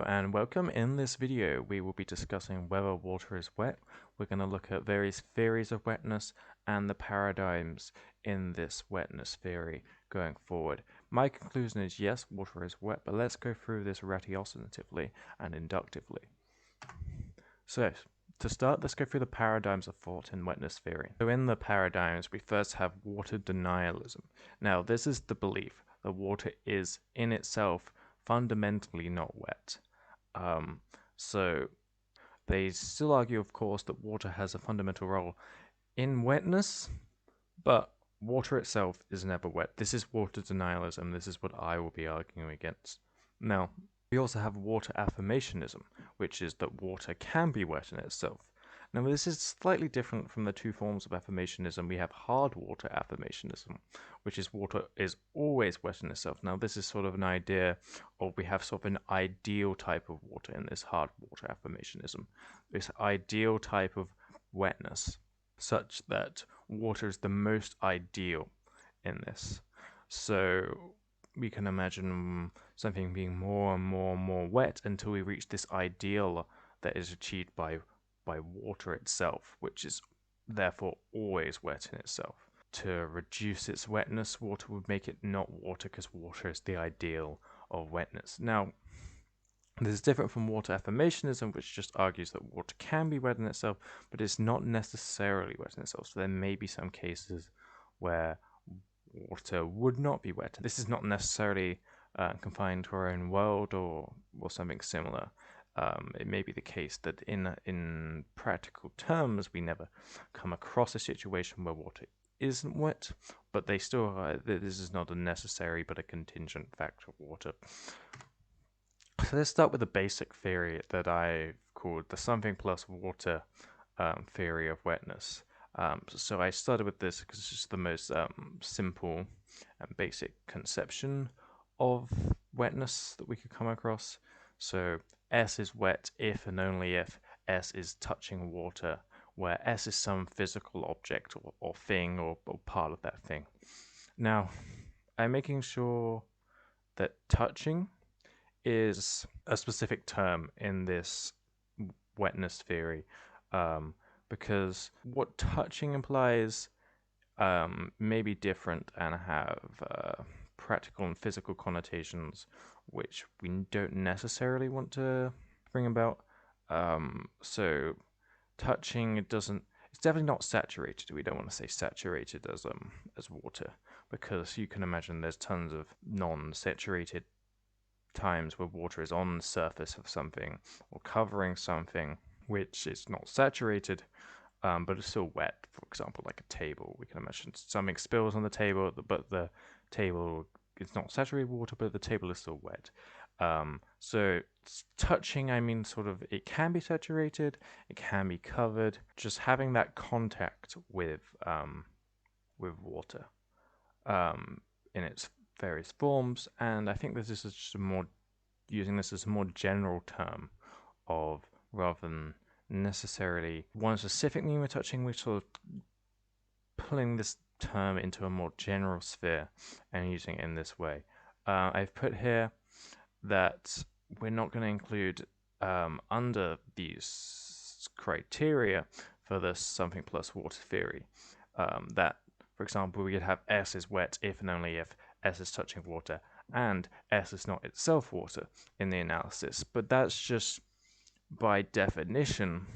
and welcome. In this video we will be discussing whether water is wet. We're going to look at various theories of wetness and the paradigms in this wetness theory going forward. My conclusion is yes, water is wet, but let's go through this ratiocinatively and inductively. So, to start, let's go through the paradigms of thought in wetness theory. So in the paradigms, we first have water denialism. Now, this is the belief that water is in itself fundamentally not wet. So they still argue, of course, that water has a fundamental role in wetness, but water itself is never wet. This is water denialism. This is what I will be arguing against. Now, we also have water affirmationism, which is that water can be wet in itself. Now, this is slightly different from the two forms of affirmationism. We have hard water affirmationism, which is water is always wet in itself. Now, this is sort of an idea, or we have sort of an ideal type of water in this hard water affirmationism. This ideal type of wetness, such that water is the most ideal in this. So we can imagine something being more and more wet until we reach this ideal that is achieved by water itself, which is therefore always wet in itself. To reduce its wetness, water would make it not water, because water is the ideal of wetness. Now, this is different from water affirmationism, which just argues that water can be wet in itself, but it's not necessarily wet in itself. So there may be some cases where water would not be wet. This is not necessarily confined to our own world or something similar. It may be the case that in practical terms we never come across a situation where water isn't wet, but they still this is not a necessary but a contingent factor of water. So let's start with the basic theory that I've called the something plus water theory of wetness. So I started with this because it's just the most simple and basic conception of wetness that we could come across. So S is wet if and only if S is touching water, where S is some physical object or thing or part of that thing. Now, I'm making sure that touching is a specific term in this wetness theory, because what touching implies may be different and have practical and physical connotations which we don't necessarily want to bring about. So touching, it's definitely not saturated. We don't want to say saturated as water, because you can imagine there's tons of non-saturated times where water is on the surface of something or covering something which is not saturated, but it's still wet. For example, like a table. We can imagine something spills on the table, but the table is not saturated water, but the table is still wet. So touching, I mean, sort of, it can be saturated, it can be covered. Just having that contact with water in its various forms, and I think this is just using this as a more general term of, rather than necessarily one specific thing we're touching, we're sort of pulling this term into a more general sphere and using it in this way. I've put here that we're not going to include under these criteria for this something plus water theory, that, for example, we could have S is wet if and only if S is touching water, and S is not itself water in the analysis. But that's just, by definition,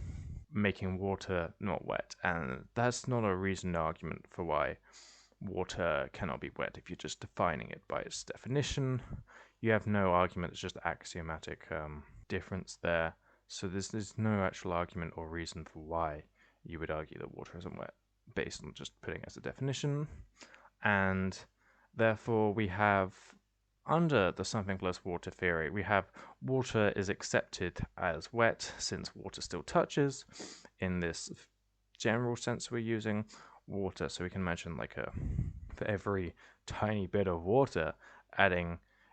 making water not wet, and that's not a reasoned argument for why water cannot be wet. If you're just defining it by its definition, you have no argument. It's just axiomatic difference there. So there's no actual argument or reason for why you would argue that water isn't wet based on just putting it as a definition. And therefore we have, under the something plus water theory, we have water is accepted as wet since water still touches. In this general sense, we're using water, so we can imagine like for every tiny bit of water,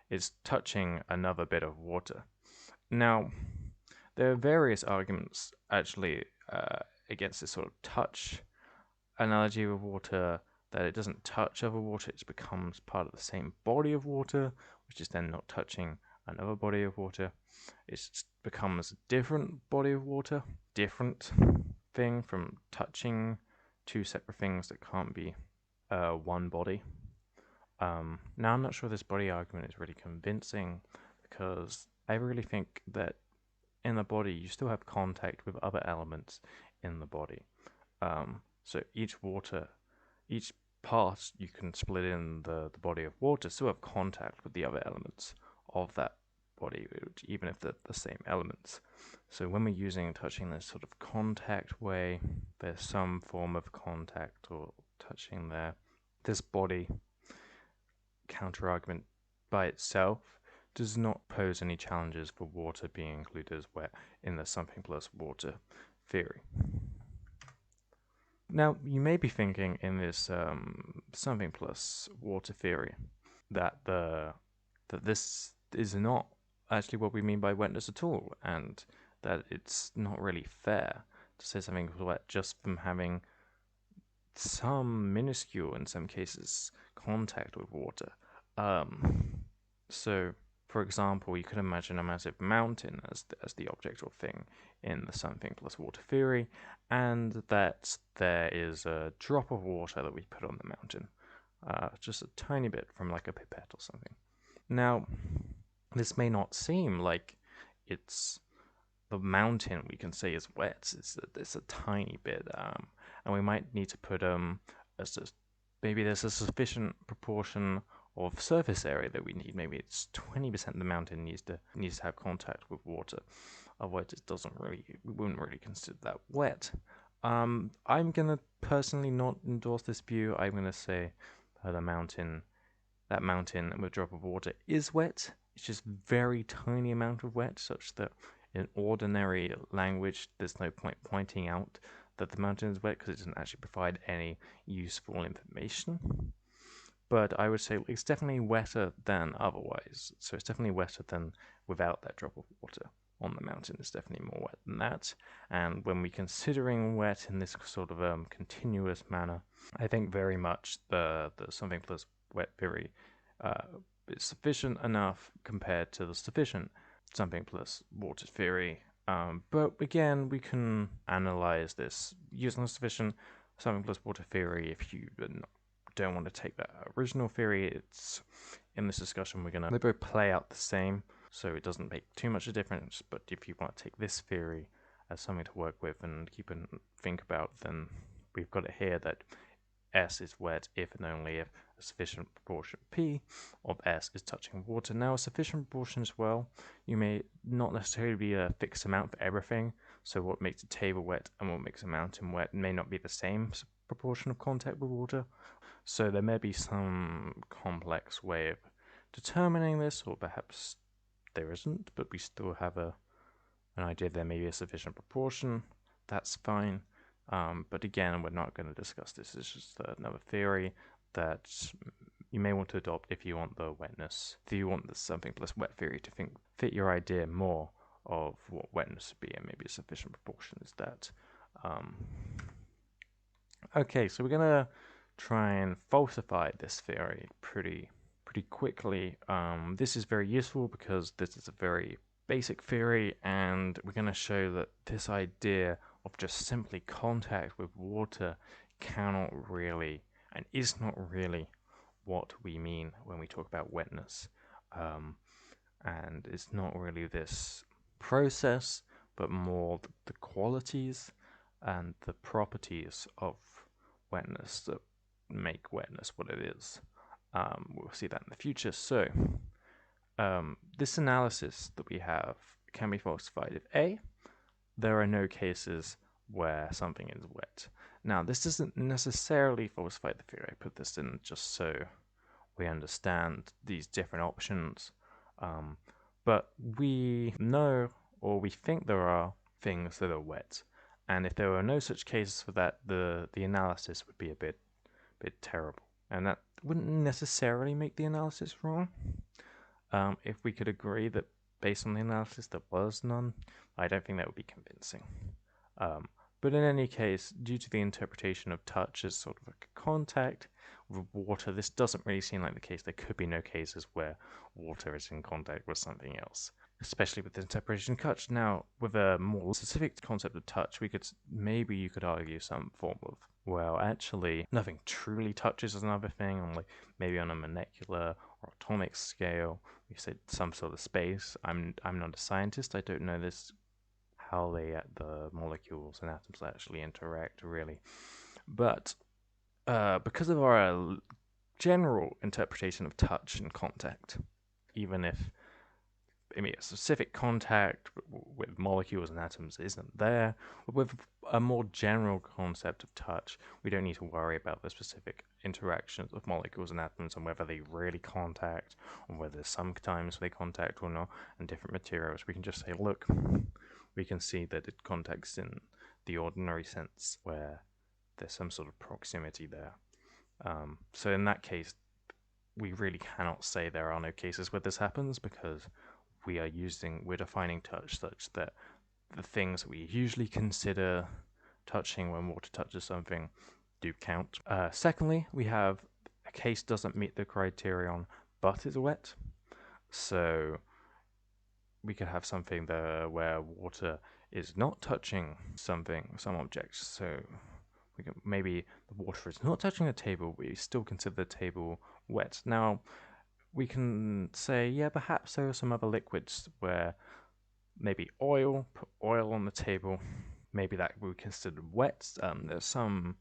it's touching another bit of water. Now, there are various arguments actually against this sort of touch analogy with water, that it doesn't touch other water, it becomes part of the same body of water, which is then not touching another body of water. It becomes a different body of water, different thing from touching two separate things that can't be one body. Now, I'm not sure this body argument is really convincing, because I really think that in the body you still have contact with other elements in the body. So each part you can split in the body of water still have contact with the other elements of that body, even if they're the same elements. So when we're touching this sort of contact way, there's some form of contact or touching there. This body counterargument by itself does not pose any challenges for water being included as wet in the something plus water theory. Now, you may be thinking in this something plus water theory that this is not actually what we mean by wetness at all, and that it's not really fair to say something wet just from having some minuscule, in some cases, contact with water. So, for example, you could imagine a massive mountain as the object or thing in the something plus water theory, and that there is a drop of water that we put on the mountain, just a tiny bit from like a pipette or something. Now, this may not seem like it's the mountain we can say is wet. It's a tiny bit, and we might need to put maybe there's a sufficient proportion of surface area that we need. Maybe it's 20% of the mountain needs to have contact with water. Otherwise, we wouldn't really consider that wet. I'm gonna personally not endorse this view. I'm gonna say that mountain with a drop of water is wet. It's just very tiny amount of wet, such that in ordinary language, there's no point pointing out that the mountain is wet because it doesn't actually provide any useful information. But I would say it's definitely wetter than otherwise. So it's definitely wetter than without that drop of water on the mountain. It's definitely more wet than that. And when we're considering wet in this sort of continuous manner, I think very much the something plus wet theory is sufficient enough compared to the sufficient something plus water theory. But again, we can analyze this using the sufficient something plus water theory if you don't want to take that original theory. It's in this discussion they both play out the same, so it doesn't make too much of a difference. But if you want to take this theory as something to work with and think about, then we've got it here that S is wet if and only if a sufficient proportion P of S is touching water. Now, a sufficient proportion as well, you may not necessarily be a fixed amount for everything. So what makes a table wet and what makes a mountain wet may not be the same proportion of contact with water. So there may be some complex way of determining this, or perhaps there isn't, but we still have an idea there may be a sufficient proportion. That's fine. But again, we're not going to discuss this. It's just another theory that you may want to adopt if you want the wetness. If you want the something plus wet theory to fit your idea more of what wetness would be, and maybe a sufficient proportion is that. Okay, so we're going to try and falsify this theory pretty quickly. This is very useful because this is a very basic theory, and we're going to show that this idea of just simply contact with water cannot really and is not really what we mean when we talk about wetness. And it's not really this process, but more the qualities and the properties of wetness that make wetness what it is. We'll see that in the future. So this analysis that we have can be falsified if A, there are no cases where something is wet. Now, this doesn't necessarily falsify the theory. I put this in just so we understand these different options. But we know, or we think there are things that are wet. And if there were no such cases for that, the analysis would be a bit terrible. And that wouldn't necessarily make the analysis wrong. If we could agree that based on the analysis there was none, I don't think that would be convincing. But in any case, due to the interpretation of touch as sort of like a contact, With water, this doesn't really seem like the case. There could be no cases where water is in contact with something else, especially with the interpretation of touch. Now, with a more specific concept of touch, maybe you could argue some form of, well, actually, nothing truly touches another thing, on like maybe on a molecular or atomic scale. We said some sort of space. I'm not a scientist. I don't know this how the molecules and atoms actually interact really, but because of our general interpretation of touch and contact, even if a specific contact with molecules and atoms isn't there, with a more general concept of touch, we don't need to worry about the specific interactions of molecules and atoms and whether they really contact, or whether sometimes they contact or not, and different materials. We can just say, look, we can see that it contacts in the ordinary sense where there's some sort of proximity there. So in that case, we really cannot say there are no cases where this happens, because we're defining touch such that the things that we usually consider touching when water touches something do count. Secondly, we have a case doesn't meet the criterion but is wet. So we could have something there where water is not touching some objects. So maybe the water is not touching the table, but we still consider the table wet. Now, we can say, yeah, perhaps there are some other liquids where maybe put oil on the table, maybe that we consider wet. There's some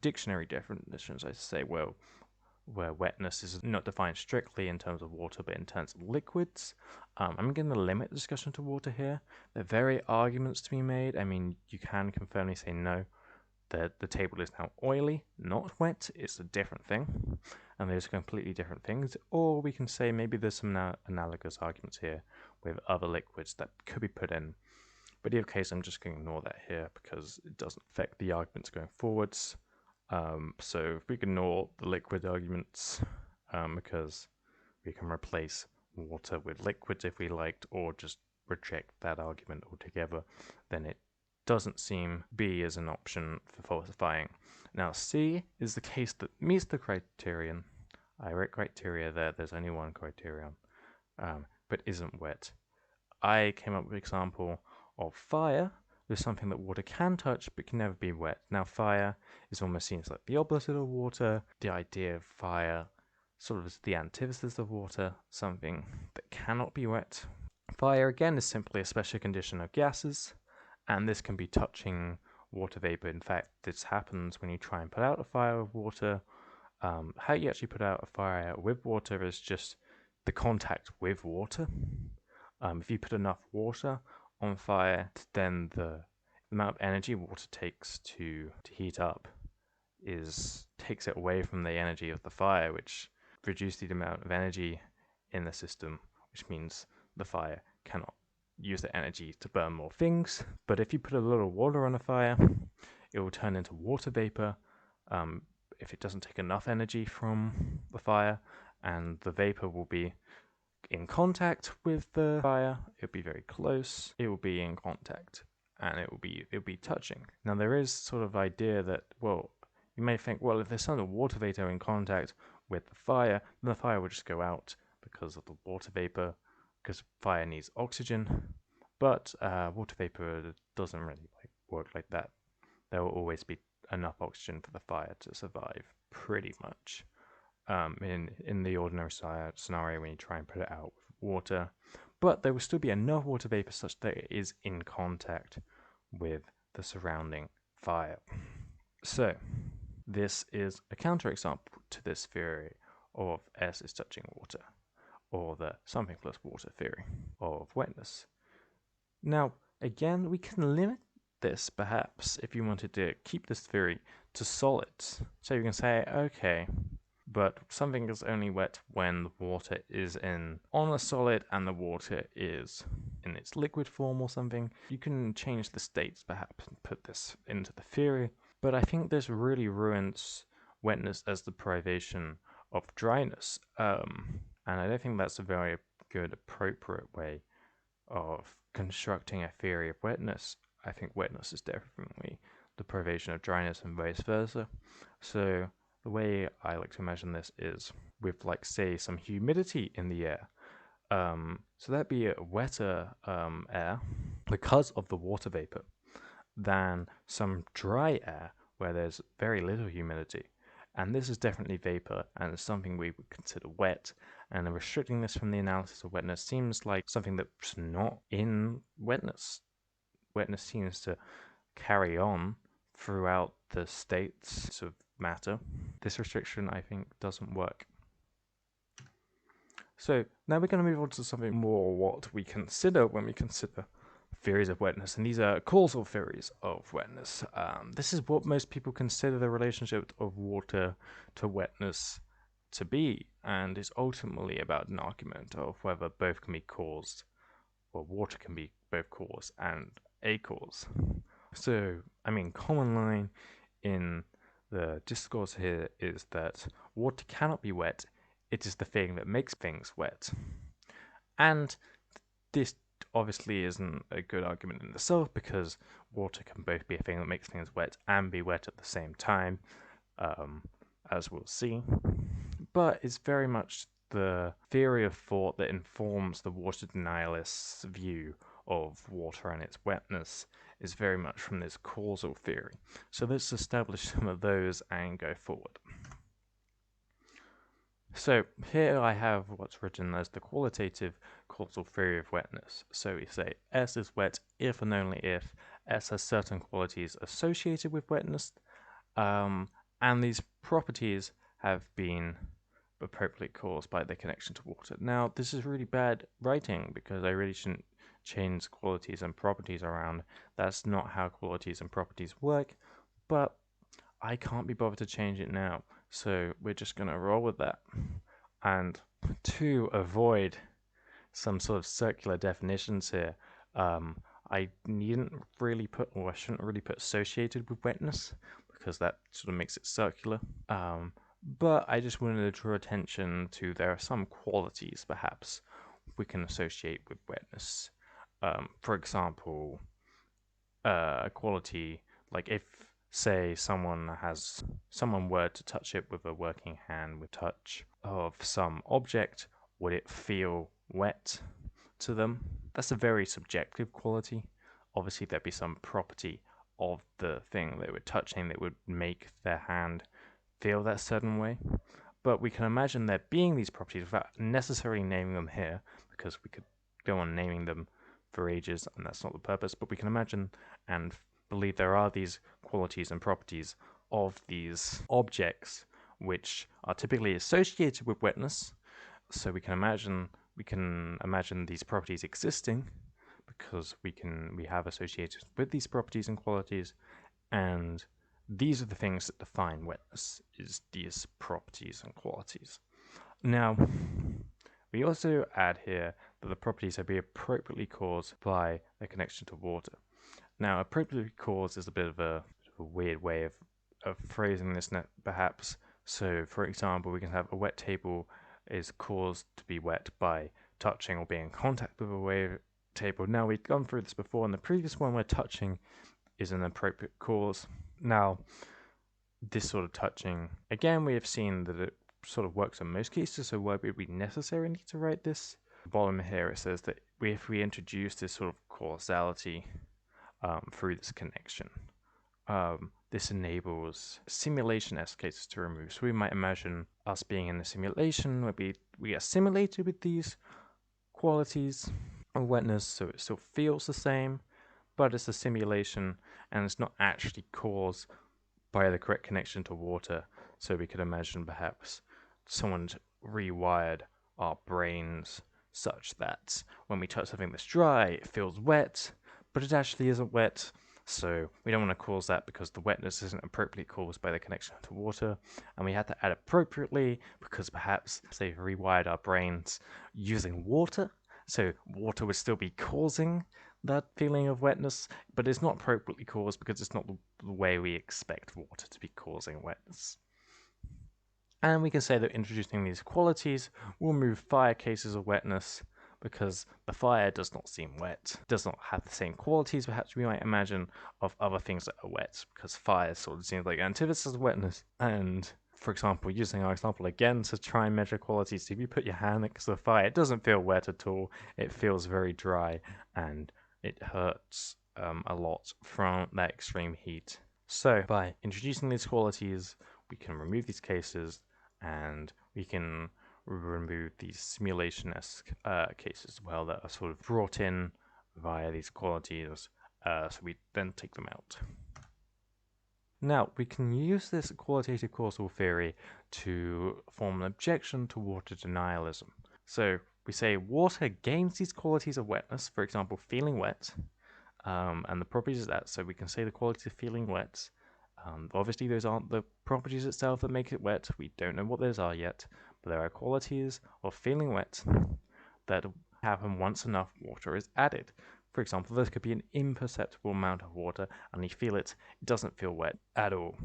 dictionary definitions, I say, where wetness is not defined strictly in terms of water, but in terms of liquids. I'm going to limit the discussion to water here. There are very arguments to be made. I mean, you can confirmly say no, that the table is now oily, not wet. It's a different thing, and those are completely different things. Or we can say maybe there's some analogous arguments here with other liquids that could be put in. But in either case, I'm just going to ignore that here because it doesn't affect the arguments going forwards. So if we can ignore the liquid arguments, because we can replace water with liquids if we liked, or just reject that argument altogether, then it doesn't seem B is an option for falsifying. Now C is the case that meets the criterion. I wrote criteria there, there's only one criterion, but isn't wet. I came up with an example of fire. There's something that water can touch but can never be wet. Now fire is almost seems like the opposite of water. The idea of fire sort of is the antithesis of water, something that cannot be wet. Fire again is simply a special condition of gases, and this can be touching water vapor. In fact, this happens when you try and put out a fire with water. How you actually put out a fire with water is just the contact with water. If you put enough water on fire, then the amount of energy water takes to heat up takes it away from the energy of the fire, which reduces the amount of energy in the system, which means the fire cannot use the energy to burn more things. But if you put a little water on a fire, it will turn into water vapor if it doesn't take enough energy from the fire, and the vapor will be in contact with the fire. It'll be very close. It will be in contact, and it'll be touching. Now there is sort of idea that, well, you may think, well, if there's some water vapor in contact with the fire, then the fire will just go out because of the water vapor, because fire needs oxygen. But water vapor doesn't really work like that. There will always be enough oxygen for the fire to survive, pretty much. In the ordinary scenario when you try and put it out with water, but there will still be enough water vapor such that it is in contact with the surrounding fire. So this is a counterexample to this theory of S is touching water, or the something plus water theory of wetness. Now again, we can limit this perhaps if you wanted to keep this theory to solids. So you can say, okay, but something is only wet when the water is on a solid and the water is in its liquid form or something. You can change the states perhaps and put this into the theory, but I think this really ruins wetness as the privation of dryness, and I don't think that's a very good, appropriate way of constructing a theory of wetness. I think wetness is definitely the privation of dryness and vice versa. So the way I like to imagine this is with, like, say, some humidity in the air. So that'd be a wetter air because of the water vapor than some dry air where there's very little humidity. And this is definitely vapor and it's something we would consider wet. And restricting this from the analysis of wetness seems like something that's not in wetness. Wetness seems to carry on throughout the states of matter. This restriction, I think, doesn't work. So now we're going to move on to something more what we consider when we consider theories of wetness, and these are causal theories of wetness. This is what most people consider the relationship of water to wetness to be, and is ultimately about an argument of whether both can be caused, or water can be both cause and a cause. So, I mean, common line in the discourse here is that water cannot be wet, it is the thing that makes things wet. And this obviously isn't a good argument in itself, because water can both be a thing that makes things wet and be wet at the same time, as we'll see. But it's very much the theory of thought that informs the water denialists' view of water and its wetness is very much from this causal theory. So let's establish some of those and go forward. So here I have what's written as the qualitative causal theory of wetness. So we say S is wet if and only if S has certain qualities associated with wetness, and these properties have been appropriately caused by their connection to water. Now, this is really bad writing because I really shouldn't change qualities and properties around. That's not how qualities and properties work, but I can't be bothered to change it now. So we're just going to roll with that. And to avoid some sort of circular definitions here, I needn't really put, or I shouldn't really put associated with wetness, because that sort of makes it circular. But I just wanted to draw attention to there are some qualities perhaps we can associate with wetness. For example, a quality like if, say, someone were to touch it with a working hand with touch of some object, would it feel wet to them? That's a very subjective quality. Obviously, there'd be some property of the thing they were touching that would make their hand feel that certain way. But we can imagine there being these properties without necessarily naming them here, because we could go on naming them for ages, and that's not the purpose. But we can imagine and believe there are these qualities and properties of these objects which are typically associated with wetness. So we can imagine these properties existing because we have associated with these properties and qualities, and these are the things that define wetness, is these properties and qualities. Now, we also add here that the properties have been appropriately caused by their connection to water. Now, appropriately caused is a bit of a weird way of phrasing this, perhaps. So, for example, we can have a wet table is caused to be wet by touching or being in contact with a wet table. Now, we've gone through this before in the previous one where touching is an appropriate cause. Now, this sort of touching, again, we have seen that it sort of works in most cases, so why would we necessarily need to write this? At the bottom here it says that if we introduce this sort of causality through this connection, this enables simulation escalators to remove. So we might imagine us being in a simulation where we are simulated with these qualities of wetness, so it still feels the same, but it's a simulation and it's not actually caused by the correct connection to water. So we could imagine perhaps someone's rewired our brains such that when we touch something that's dry, it feels wet, but it actually isn't wet. So we don't want to cause that because the wetness isn't appropriately caused by the connection to water, and we had to add appropriately because perhaps they've rewired our brains using water, so water would still be causing that feeling of wetness, but it's not appropriately caused because it's not the way we expect water to be causing wetness. And we can say that introducing these qualities will remove fire cases of wetness, because the fire does not seem wet, does not have the same qualities perhaps we might imagine of other things that are wet, because fire sort of seems like antithesis of wetness. And for example, using our example again to try and measure qualities, if you put your hand next to the fire, it doesn't feel wet at all. It feels very dry, and it hurts a lot from that extreme heat. So by introducing these qualities, we can remove these cases, and we can remove these simulation-esque cases as well that are sort of brought in via these qualities, so we then take them out. Now, we can use this qualitative causal theory to form an objection to water denialism. So we say water gains these qualities of wetness, for example, feeling wet, and the properties of that. So we can say the quality of feeling wet. Obviously, those aren't the properties itself that make it wet. We don't know what those are yet, but there are qualities of feeling wet that happen once enough water is added. For example, there could be an imperceptible amount of water, and you feel it doesn't feel wet at all.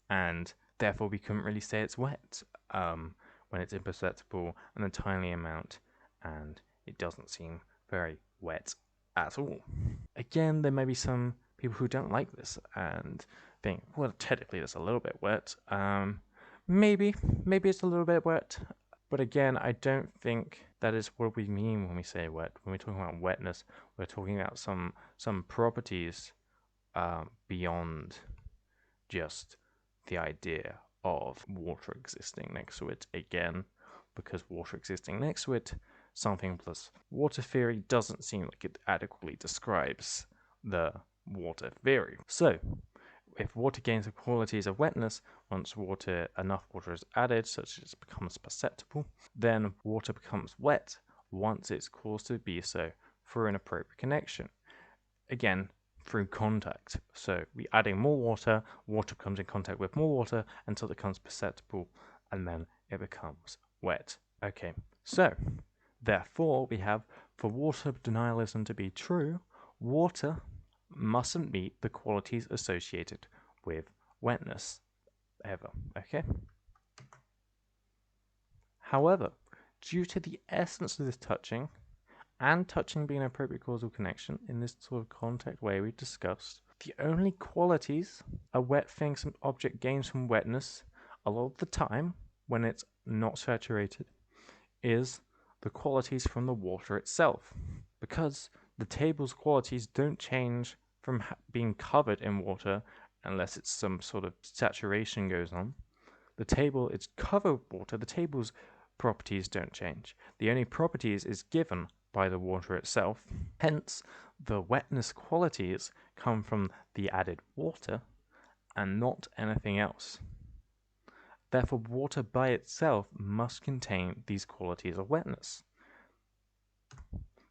And therefore, we couldn't really say it's wet when it's imperceptible and a tiny amount, and it doesn't seem very wet at all. Again, there may be some people who don't like this and think, well, technically it's a little bit wet. Maybe it's a little bit wet. But again, I don't think that is what we mean when we say wet. When we're talking about wetness, we're talking about some properties beyond just the idea of water existing next to it. Again, because water existing next to it, something plus water theory doesn't seem like it adequately describes the water theory. So, if water gains the qualities of wetness, once enough water is added such as it becomes perceptible, then water becomes wet once it's caused to be so through an appropriate connection. Again, through contact. So we adding more water, water comes in contact with more water until it becomes perceptible, and then it becomes wet. Okay, so therefore we have, for water denialism to be true, water mustn't meet the qualities associated with wetness ever. Okay. However, due to the essence of this touching, and touching being an appropriate causal connection in this sort of contact way we discussed, the only qualities a wet thing, some object gains from wetness a lot of the time when it's not saturated is the qualities from the water itself, because the table's qualities don't change from being covered in water unless it's some sort of saturation goes on. The table is covered with water. The table's properties don't change. The only properties is given by the water itself. Hence, the wetness qualities come from the added water and not anything else. Therefore, water by itself must contain these qualities of wetness.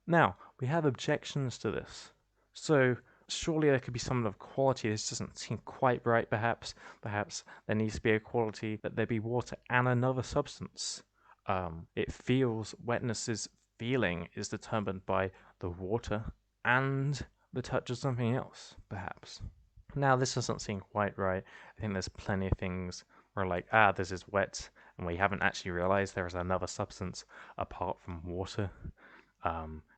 Now, we have objections to this. So, surely there could be some of quality. This doesn't seem quite right, perhaps. Perhaps there needs to be a quality that there be water and another substance. It feels, wetness's feeling is determined by the water and the touch of something else, perhaps. Now, this doesn't seem quite right. I think there's plenty of things where like, this is wet, and we haven't actually realized there is another substance apart from water.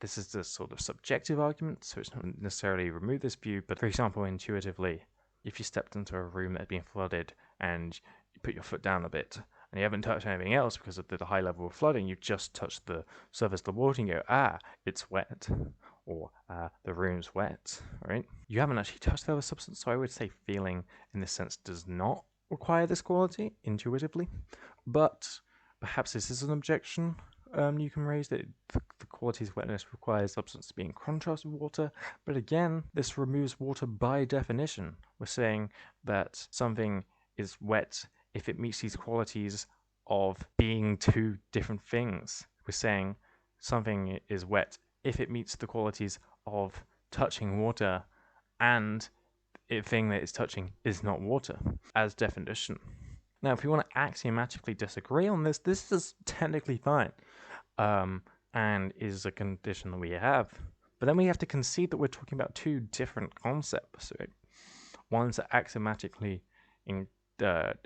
This is the sort of subjective argument, so it's not necessarily remove this view, but for example, intuitively, if you stepped into a room that had been flooded and you put your foot down a bit, and you haven't touched anything else because of the high level of flooding, you've just touched the surface of the water and you go, it's wet, or the room's wet, right? You haven't actually touched the other substance, so I would say feeling in this sense does not require this quality intuitively, but perhaps this is an objection you can raise, that the qualities of wetness requires substance to be in contrast with water, but again, this removes water by definition. We're saying that something is wet if it meets these qualities of being two different things. We're saying something is wet if it meets the qualities of touching water and the thing that it's touching is not water, as definition. Now, if we want to axiomatically disagree on this, this is technically fine, and is a condition that we have. But then we have to concede that we're talking about two different concepts, right? Ones that axiomatically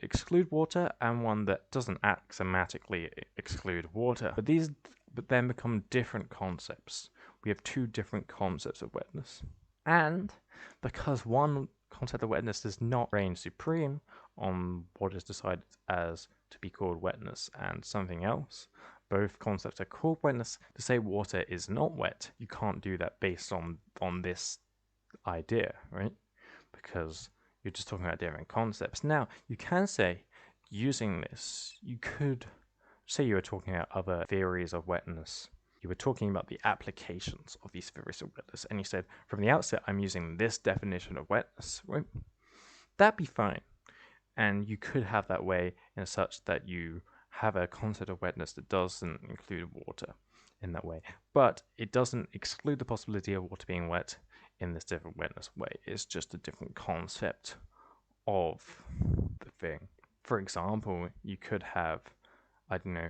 exclude water, and one that doesn't axiomatically exclude water. But these but then become different concepts. We have two different concepts of wetness. And because one concept of wetness does not reign supreme on what is decided as to be called wetness and something else, both concepts are called wetness. To say water is not wet, you can't do that based on this idea, right? Because you're just talking about different concepts. Now, you can say, using this, you could say you were talking about other theories of wetness. You were talking about the applications of these theories of wetness, and you said, from the outset, I'm using this definition of wetness, right? That'd be fine. And you could have that way in such that you have a concept of wetness that doesn't include water in that way. But it doesn't exclude the possibility of water being wet in this different wetness way. It's just a different concept of the thing. For example, you could have, I don't know,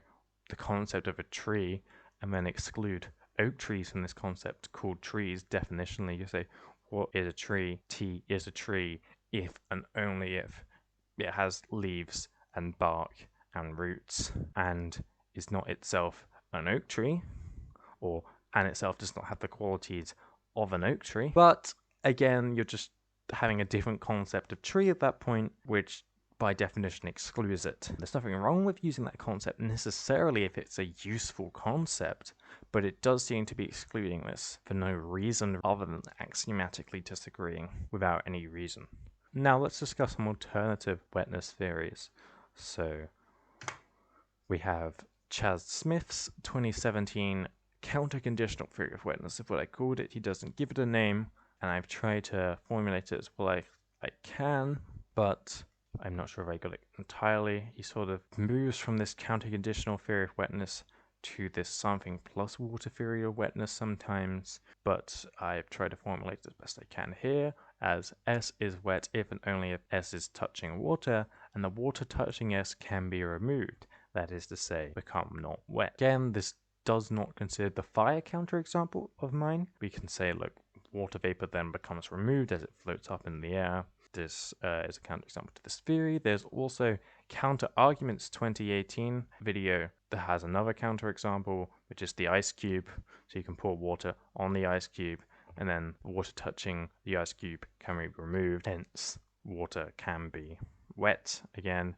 the concept of a tree and then exclude oak trees from this concept called trees definitionally. You say, what is a tree? T is a tree if and only if it has leaves and bark and roots and is not itself an oak tree, or and itself does not have the qualities of an oak tree. But again, you're just having a different concept of tree at that point, which by definition excludes it. There's nothing wrong with using that concept necessarily if it's a useful concept, but it does seem to be excluding this for no reason other than axiomatically disagreeing without any reason. Now let's discuss some alternative wetness theories. So we have Chas Smith's 2017 counter-conditional theory of wetness, is what I called it. He doesn't give it a name, and I've tried to formulate it as well I can, but I'm not sure if I got it entirely. He sort of moves from this counter-conditional theory of wetness to this something plus water theory of wetness sometimes, but I've tried to formulate it as best I can here as S is wet if and only if S is touching water, and the water touching S can be removed, that is to say, become not wet. Again, this does not consider the fire counterexample of mine. We can say, look, water vapor then becomes removed as it floats up in the air. This is a counterexample to this theory. There's also Counter Arguments 2018 video that has another counterexample, which is the ice cube. So you can pour water on the ice cube, and then water touching the ice cube can be removed. Hence, water can be wet again.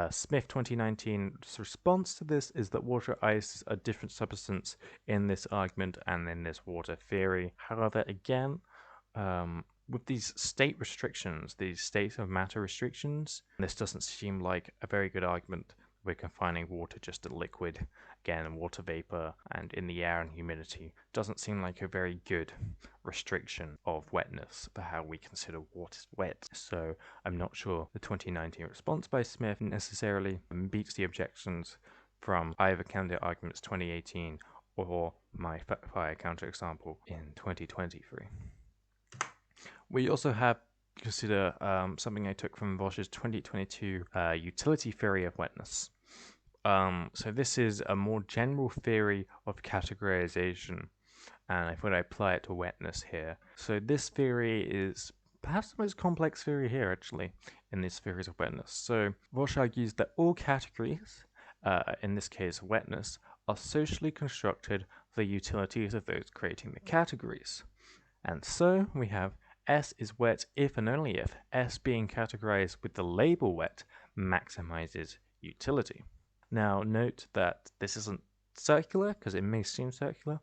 Smith 2019's response to this is that water ice is a different substance in this argument and in this water theory. However, again, with these state restrictions, these states of matter restrictions, this doesn't seem like a very good argument. We're confining water just to liquid. Again, water vapor and in the air and humidity doesn't seem like a very good restriction of wetness for how we consider water wet. So I'm not sure the 2019 response by Smith necessarily beats the objections from either Counter Arguments 2018 or my fire counterexample in 2023. We also have to consider something I took from Bosch's 2022 utility theory of wetness. So this is a more general theory of categorization, and I thought I'd apply it to wetness here. So this theory is perhaps the most complex theory here, actually, in these theories of wetness. So Bosch argues that all categories, in this case wetness, are socially constructed for the utilities of those creating the categories. And so we have S is wet if and only if S being categorized with the label wet maximizes utility. Now note that this isn't circular because it may seem circular,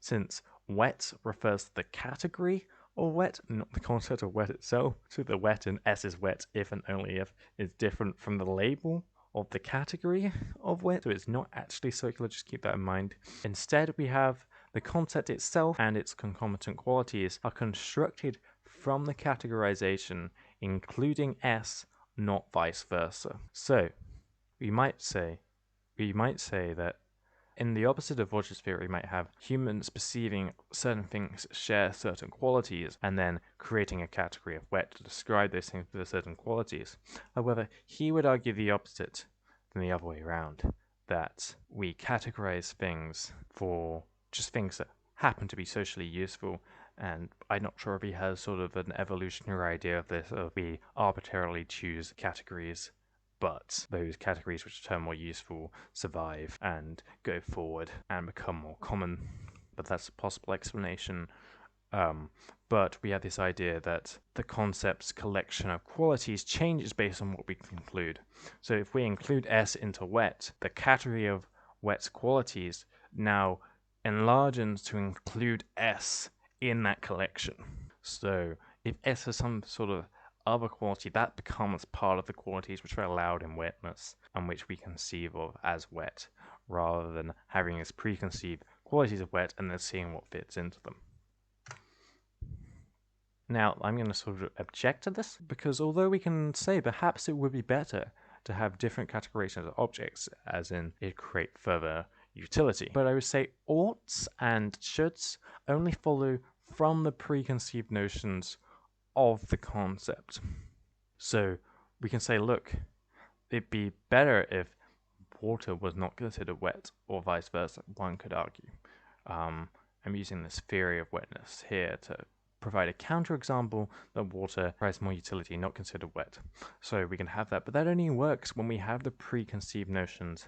since wet refers to the category of wet, not the concept of wet itself. So the wet in S is wet if and only if is different from the label of the category of wet, so it's not actually circular, just keep that in mind. Instead, we have the concept itself and its concomitant qualities are constructed from the categorization, including S, not vice versa. So, we might say that in the opposite of Bosch's theory, we might have humans perceiving certain things share certain qualities and then creating a category of wet to describe those things with certain qualities. However, he would argue the opposite than the other way around, that we categorize things for just things that happen to be socially useful, and I'm not sure if he has sort of an evolutionary idea of this, of we arbitrarily choose categories but those categories which are more useful survive and go forward and become more common. But that's a possible explanation. But we have this idea that the concept's collection of qualities changes based on what we include. So if we include S into wet, the category of wet's qualities now enlarges to include S in that collection. So if S has some sort of other quality, that becomes part of the qualities which are allowed in wetness and which we conceive of as wet, rather than having this preconceived qualities of wet and then seeing what fits into them. Now, I'm going to sort of object to this, because although we can say perhaps it would be better to have different categorizations of objects, as in it create further utility, but I would say oughts and shoulds only follow from the preconceived notions of the concept. So we can say, look, it'd be better if water was not considered wet, or vice versa, one could argue. I'm using this theory of wetness here to provide a counterexample that water provides more utility, not considered wet. So we can have that, but that only works when we have the preconceived notions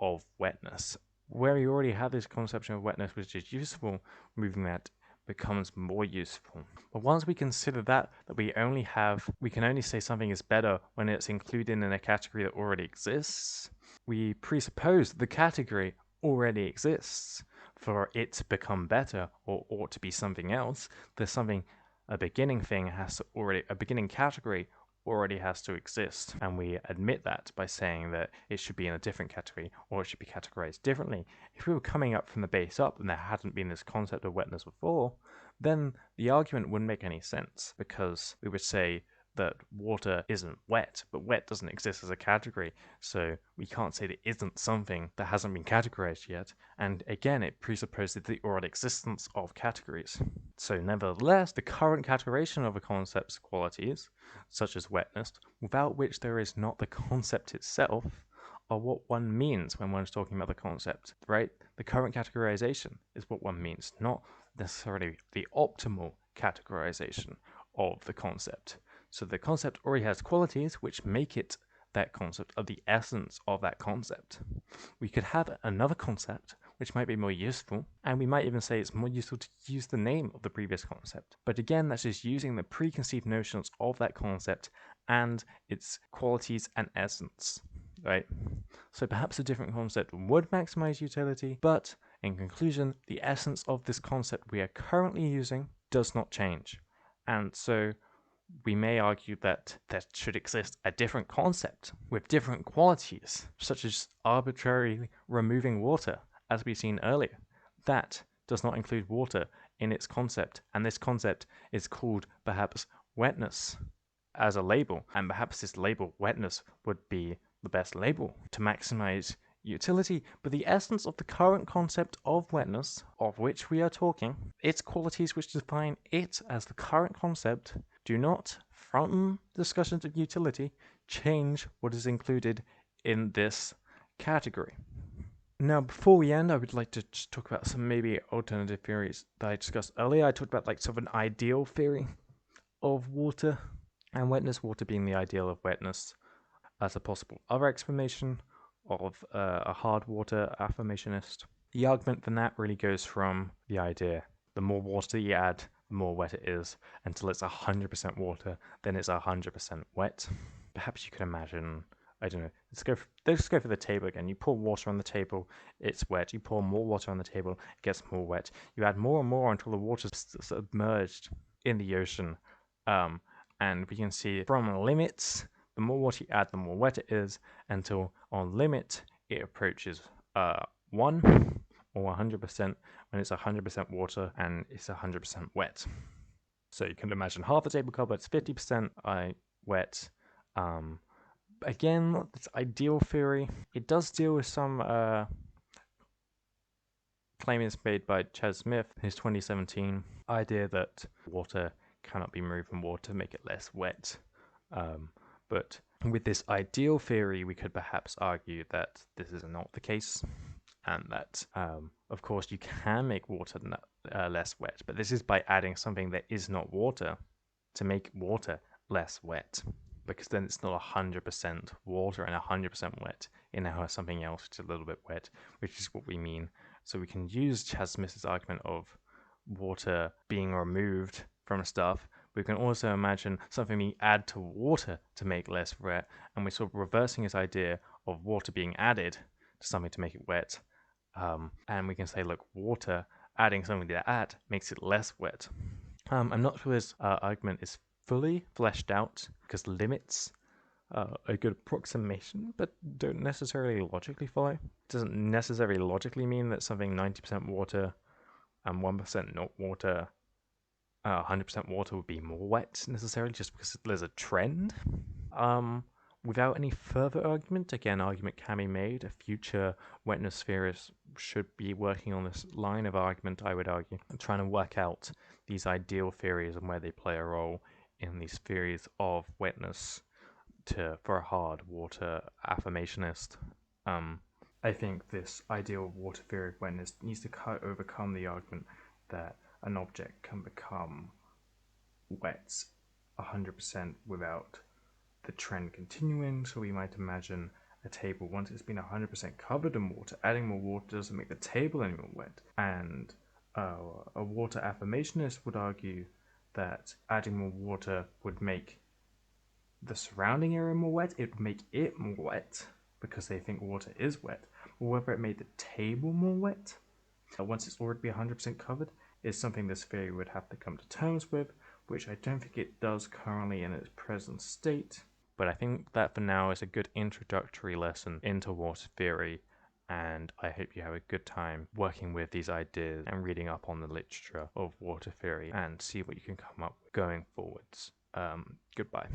of wetness. Where we already have this conception of wetness, which is useful, moving that becomes more useful. But once we consider that we can only say something is better when it's included in a category that already exists, we presuppose the category already exists. For it to become better or ought to be something else, a beginning category already has to exist, and we admit that by saying that it should be in a different category or it should be categorized differently. If we were coming up from the base up and there hadn't been this concept of wetness before, then the argument wouldn't make any sense, because we would say that water isn't wet, but wet doesn't exist as a category, so we can't say that it isn't something that hasn't been categorized yet, and again it presupposes the already existence of categories. So nevertheless, the current categorization of a concept's qualities, such as wetness, without which there is not the concept itself, are what one means when one's talking about the concept, right? The current categorization is what one means, not necessarily the optimal categorization of the concept. So the concept already has qualities which make it that concept, of the essence of that concept. We could have another concept which might be more useful, and we might even say it's more useful to use the name of the previous concept. But again, that's just using the preconceived notions of that concept and its qualities and essence, right? So perhaps a different concept would maximize utility, but in conclusion, the essence of this concept we are currently using does not change. And so we may argue that there should exist a different concept with different qualities, such as arbitrarily removing water, as we've seen earlier. That does not include water in its concept, and this concept is called perhaps wetness as a label, and perhaps this label wetness would be the best label to maximize utility. But the essence of the current concept of wetness, of which we are talking, its qualities which define it as the current concept, do not, from discussions of utility, change what is included in this category. Now, before we end, I would like to just talk about some maybe alternative theories that I discussed earlier. I talked about like sort of an ideal theory of water and wetness, water being the ideal of wetness as a possible other explanation of a hard water affirmationist. The argument for that really goes from the idea the more water you add, the more wet it is, until it's 100% water, then it's 100% wet. Perhaps you can imagine, I don't know, let's go for the table again. You pour water on the table, it's wet. You pour more water on the table, it gets more wet. You add more and more until the water's submerged in the ocean. And we can see from limits, the more water you add, the more wet it is, until on limit, it approaches 1 or 100% when it's 100% water and it's 100% wet. So you can imagine half the table cover, it's 50% wet. Again, it's ideal theory. It does deal with some claims made by Chad Smith in his 2017 idea that water cannot be removed from water to make it less wet. But with this ideal theory, we could perhaps argue that this is not the case, and that, of course, you can make water less wet, but this is by adding something that is not water to make water less wet. because then it's not 100% water and 100% wet. It now has something else which is a little bit wet, which is what we mean. So we can use Chas-Smith's argument of water being removed from stuff. We can also imagine something we add to water to make less wet, and we're sort of reversing this idea of water being added to something to make it wet. And we can say, look, water adding something to that makes it less wet. I'm not sure this argument is fully fleshed out because limits a good approximation, but don't necessarily logically follow. It doesn't necessarily logically mean that something 90% water and 1% not water, 100% water would be more wet necessarily, just because there's a trend. Without any further argument, again, argument can be made. A future wetness theorist should be working on this line of argument, I would argue, and trying to work out these ideal theories and where they play a role in these theories of wetness for a hard water affirmationist. I think this ideal water theory of wetness needs to overcome the argument that an object can become wet 100% without the trend continuing. So we might imagine a table, once it's been 100% covered in water, adding more water doesn't make the table any more wet. And a water affirmationist would argue that adding more water would make the surrounding area more wet. It would make it more wet because they think water is wet. But whether it made the table more wet, once it's already 100% covered, is something this theory would have to come to terms with, which I don't think it does currently in its present state. But I think that for now is a good introductory lesson into water theory, and I hope you have a good time working with these ideas and reading up on the literature of water theory and see what you can come up with going forwards. Goodbye.